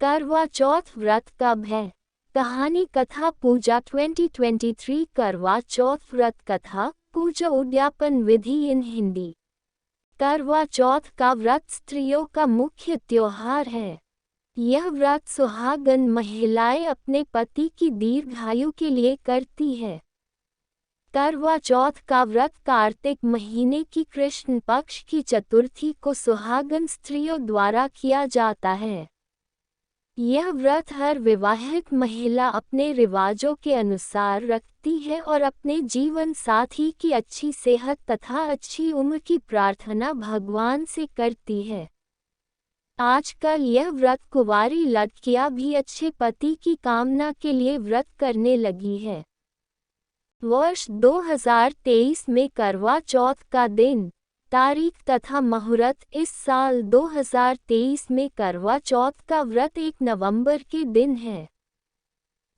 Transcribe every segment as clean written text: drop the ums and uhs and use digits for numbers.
करवा चौथ व्रत कब है? कहानी कथा पूजा 2023 करवा चौथ व्रत कथा पूजा उद्यापन विधि इन हिंदी। करवा चौथ का व्रत स्त्रियों का मुख्य त्योहार है। यह व्रत सुहागन महिलाएं अपने पति की दीर्घायु के लिए करती है। करवा चौथ का व्रत कार्तिक महीने की कृष्ण पक्ष की चतुर्थी को सुहागन स्त्रियों द्वारा किया जाता है। यह व्रत हर विवाहित महिला अपने रिवाजों के अनुसार रखती है और अपने जीवन साथी की अच्छी सेहत तथा अच्छी उम्र की प्रार्थना भगवान से करती है। आजकल यह व्रत कुंवारी लड़कियां भी अच्छे पति की कामना के लिए व्रत करने लगी है। वर्ष 2023 में करवा चौथ का दिन, तारीख तथा मुहूर्त। इस साल 2023 में करवा चौथ का व्रत 1 नवंबर के दिन है।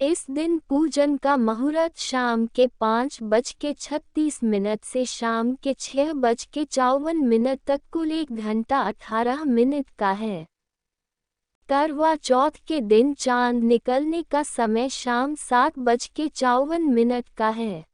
इस दिन पूजन का मुहूर्त शाम के 5:36 से शाम के 6:54 तक कुल 1 घंटा 18 मिनट का है। करवा चौथ के दिन चांद निकलने का समय शाम 7:54 का है।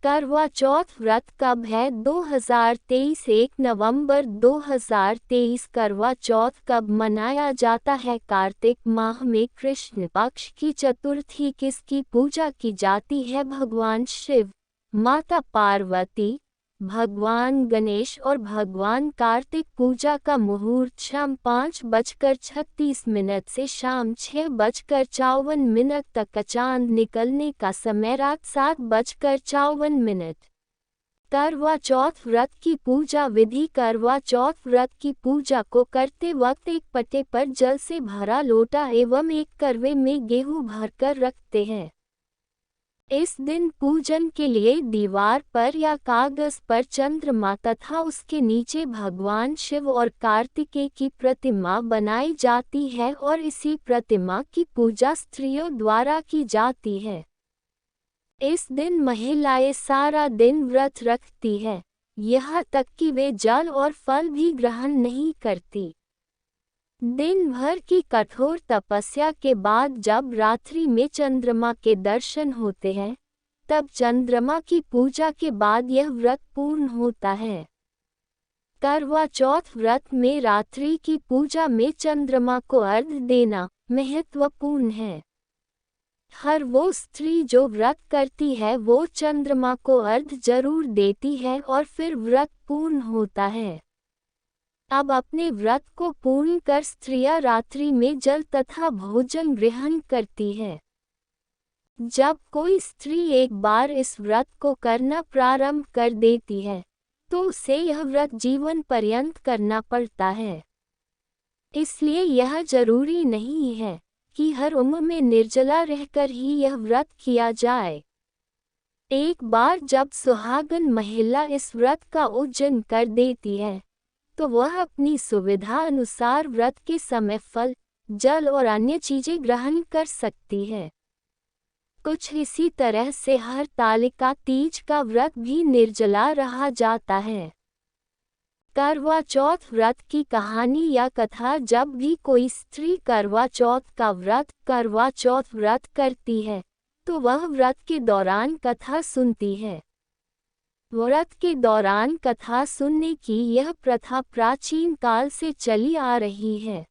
करवा चौथ व्रत कब है? 2023 1 नवंबर 2023 करवा चौथ कब मनाया जाता है? कार्तिक माह में कृष्ण पक्ष की चतुर्थी। किसकी पूजा की जाती है? भगवान शिव, माता पार्वती, भगवान गणेश और भगवान कार्तिक। पूजा का मुहूर्त शाम 5:36 से शाम 6:54 तक। चांद निकलने का समय रात 7:54। करवा चौथ व्रत की पूजा विधि। करवा चौथ व्रत की पूजा को करते वक्त एक पटे पर जल से भरा लोटा एवं एक करवे में गेहूं भरकर रखते हैं। इस दिन पूजन के लिए दीवार पर या कागज पर चंद्रमा तथा उसके नीचे भगवान शिव और कार्तिकेय की प्रतिमा बनाई जाती है और इसी प्रतिमा की पूजा स्त्रियों द्वारा की जाती है। इस दिन महिलाएं सारा दिन व्रत रखती है, यहाँ तक कि वे जल और फल भी ग्रहण नहीं करती। दिन भर की कठोर तपस्या के बाद जब रात्रि में चंद्रमा के दर्शन होते हैं, तब चंद्रमा की पूजा के बाद यह व्रत पूर्ण होता है। करवा चौथ व्रत में रात्रि की पूजा में चंद्रमा को अर्घ्य देना महत्वपूर्ण है। हर वो स्त्री जो व्रत करती है वो चंद्रमा को अर्घ्य जरूर देती है और फिर व्रत पूर्ण होता है। अब अपने व्रत को पूर्ण कर स्त्रियां रात्रि में जल तथा भोजन ग्रहण करती है। जब कोई स्त्री एक बार इस व्रत को करना प्रारंभ कर देती है, तो उसे यह व्रत जीवन पर्यंत करना पड़ता है। इसलिए यह जरूरी नहीं है कि हर उम्र में निर्जला रहकर ही यह व्रत किया जाए। एक बार जब सुहागन महिला इस व्रत का उद्यापन कर देती है, तो वह अपनी सुविधा अनुसार व्रत के समय फल, जल और अन्य चीजें ग्रहण कर सकती है। कुछ इसी तरह से हरतालिका तीज का व्रत भी निर्जला रहा जाता है। करवा चौथ व्रत की कहानी या कथा। जब भी कोई स्त्री करवा चौथ व्रत करती है, तो वह व्रत के दौरान कथा सुनती है। व्रत के दौरान कथा सुनने की यह प्रथा प्राचीन काल से चली आ रही है।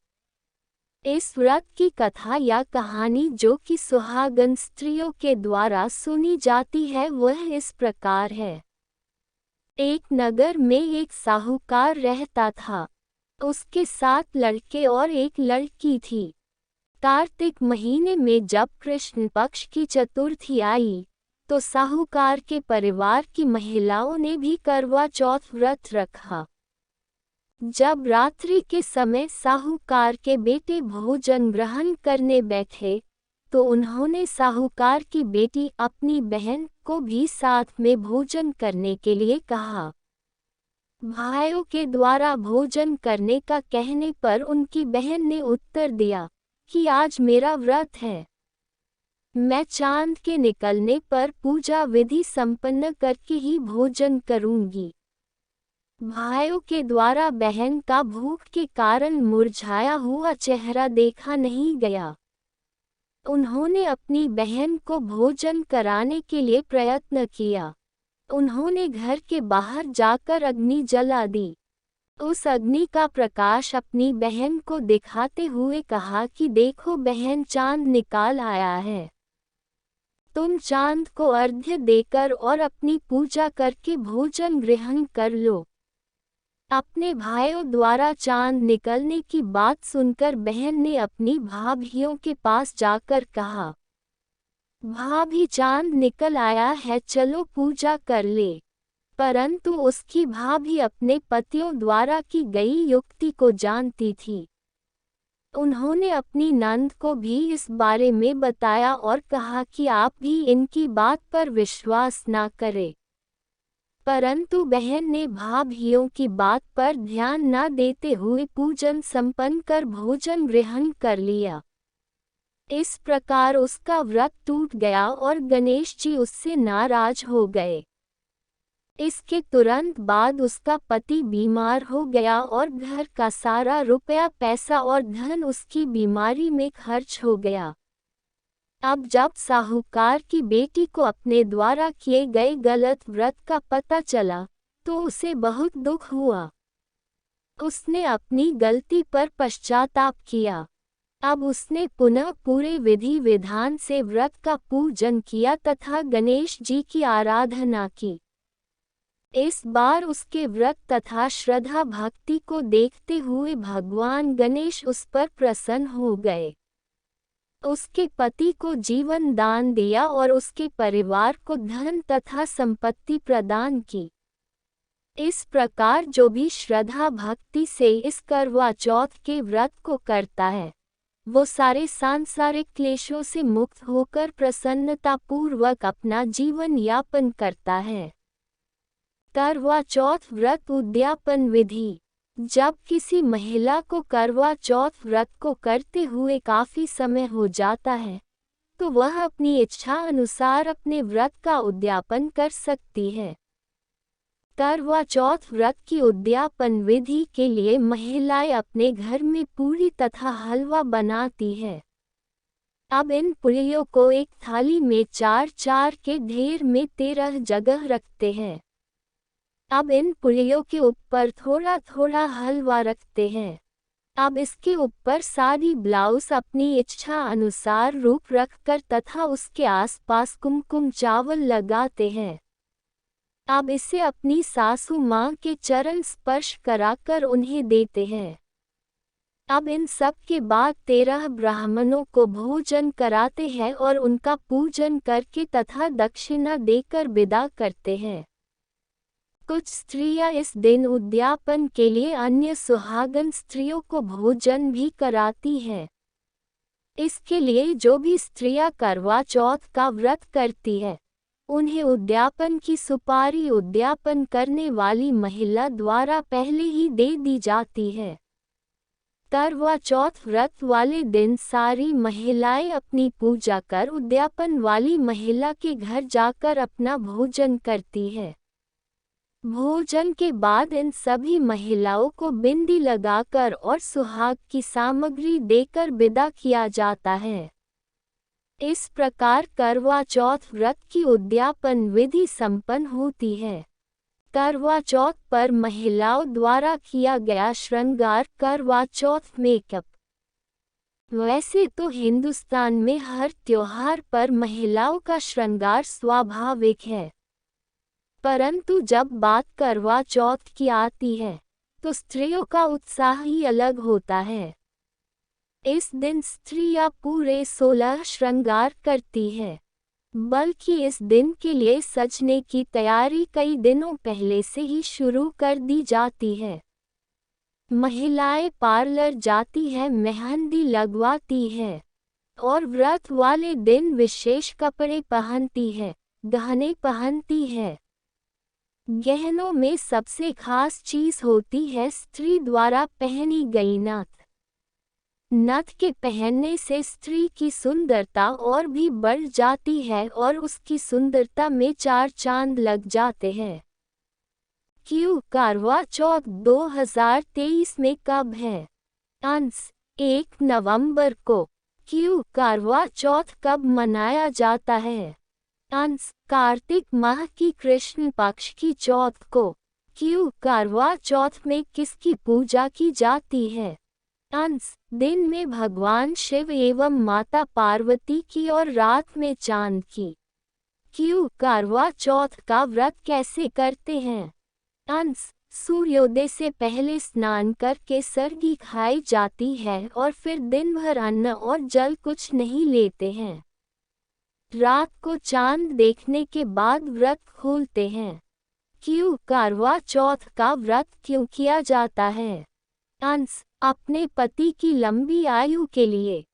इस व्रत की कथा या कहानी जो कि सुहागन स्त्रियों के द्वारा सुनी जाती है वह इस प्रकार है। एक नगर में एक साहूकार रहता था। उसके 7 लड़के और 1 लड़की थी। कार्तिक महीने में जब कृष्ण पक्ष की चतुर्थी आई, तो साहूकार के परिवार की महिलाओं ने भी करवा चौथ व्रत रखा। जब रात्रि के समय साहूकार के बेटे भोजन ग्रहण करने बैठे, तो उन्होंने साहूकार की बेटी अपनी बहन को भी साथ में भोजन करने के लिए कहा। भाइयों के द्वारा भोजन करने का कहने पर उनकी बहन ने उत्तर दिया कि आज मेरा व्रत है। मैं चांद के निकलने पर पूजा विधि संपन्न करके ही भोजन करूंगी। भाइयों के द्वारा बहन का भूख के कारण मुरझाया हुआ चेहरा देखा नहीं गया। उन्होंने अपनी बहन को भोजन कराने के लिए प्रयत्न किया। उन्होंने घर के बाहर जाकर अग्नि जला दी। उस अग्नि का प्रकाश अपनी बहन को दिखाते हुए कहा कि देखो बहन, चांद निकाल आया है। तुम चांद को अर्घ्य देकर और अपनी पूजा करके भोजन ग्रहण कर लो। अपने भाइयों द्वारा चांद निकलने की बात सुनकर बहन ने अपनी भाभियों के पास जाकर कहा, भाभी, चांद निकल आया है, चलो पूजा कर ले। परंतु उसकी भाभी अपने पतियों द्वारा की गई युक्ति को जानती थी। उन्होंने अपनी नंद को भी इस बारे में बताया और कहा कि आप भी इनकी बात पर विश्वास न करें। परंतु बहन ने भाभियों की बात पर ध्यान न देते हुए पूजन संपन्न कर भोजन ग्रहण कर लिया। इस प्रकार उसका व्रत टूट गया और गणेश जी उससे नाराज हो गए। इसके तुरंत बाद उसका पति बीमार हो गया और घर का सारा रुपया पैसा और धन उसकी बीमारी में खर्च हो गया। अब जब साहूकार की बेटी को अपने द्वारा किए गए गलत व्रत का पता चला तो उसे बहुत दुख हुआ। उसने अपनी गलती पर पश्चाताप किया। अब उसने पुनः पूरे विधि विधान से व्रत का पूजन किया तथा गणेश जी की आराधना की। इस बार उसके व्रत तथा श्रद्धा भक्ति को देखते हुए भगवान गणेश उस पर प्रसन्न हो गए। उसके पति को जीवन दान दिया और उसके परिवार को धन तथा संपत्ति प्रदान की। इस प्रकार जो भी श्रद्धा भक्ति से इस करवा चौथ के व्रत को करता है, वो सारे सांसारिक क्लेशों से मुक्त होकर प्रसन्नतापूर्वक अपना जीवन यापन करता है। करवा चौथ व्रत उद्यापन विधि। जब किसी महिला को करवा चौथ व्रत को करते हुए काफ़ी समय हो जाता है, तो वह अपनी इच्छा अनुसार अपने व्रत का उद्यापन कर सकती है। करवा चौथ व्रत की उद्यापन विधि के लिए महिलाएं अपने घर में पूरी तथा हलवा बनाती है। अब इन पुड़ियों को एक थाली में 4-4 के ढेर में 13 जगह रखते हैं। अब इन पुड़ियों के ऊपर थोड़ा थोड़ा हलवा रखते हैं। अब इसके ऊपर साड़ी ब्लाउज अपनी इच्छा अनुसार रूप रखकर तथा उसके आसपास कुमकुम चावल लगाते हैं। अब इसे अपनी सासू माँ के चरण स्पर्श कराकर उन्हें देते हैं। अब इन सब के बाद 13 ब्राह्मणों को भोजन कराते हैं और उनका पूजन करके तथा दक्षिणा देकर विदा करते हैं। कुछ स्त्रियां इस दिन उद्यापन के लिए अन्य सुहागन स्त्रियों को भोजन भी कराती हैं। इसके लिए जो भी स्त्रियां करवा चौथ का व्रत करती है, उन्हें उद्यापन की सुपारी उद्यापन करने वाली महिला द्वारा पहले ही दे दी जाती है। करवा चौथ व्रत वाले दिन सारी महिलाएं अपनी पूजा कर उद्यापन वाली महिला के घर जाकर अपना भोजन करती है। भोजन के बाद इन सभी महिलाओं को बिंदी लगाकर और सुहाग की सामग्री देकर विदा किया जाता है। इस प्रकार करवा चौथ व्रत की उद्यापन विधि संपन्न होती है। करवा चौथ पर महिलाओं द्वारा किया गया श्रृंगार करवा चौथ मेकअप। वैसे तो हिंदुस्तान में हर त्योहार पर महिलाओं का श्रृंगार स्वाभाविक है, परंतु जब बात करवा चौथ की आती है तो स्त्रियों का उत्साह ही अलग होता है। इस दिन स्त्रियां पूरे 16 श्रृंगार करती है, बल्कि इस दिन के लिए सजने की तैयारी कई दिनों पहले से ही शुरू कर दी जाती है। महिलाएं पार्लर जाती है, मेहंदी लगवाती है और व्रत वाले दिन विशेष कपड़े पहनती है, गहने पहनती है। गहनों में सबसे खास चीज होती है स्त्री द्वारा पहनी गई नथ। नथ के पहनने से स्त्री की सुंदरता और भी बढ़ जाती है और उसकी सुंदरता में 4 चांद लग जाते हैं। क्यू करवा चौथ 2023 में कब है? आंसर 1 नवंबर को। क्यू करवा चौथ कब मनाया जाता है? आंसर कार्तिक माह की कृष्ण पक्ष की चौथ को। क्यू करवा चौथ में किसकी पूजा की जाती है? आंसर दिन में भगवान शिव एवं माता पार्वती की और रात में चांद की। क्यू करवा चौथ का व्रत कैसे करते हैं? आंसर सूर्योदय से पहले स्नान करके सरगी खाई जाती है और फिर दिन भर अन्न और जल कुछ नहीं लेते हैं। रात को चांद देखने के बाद व्रत खोलते हैं। क्यू करवा चौथ का व्रत क्यों किया जाता है? आंसर अपने पति की लंबी आयु के लिए।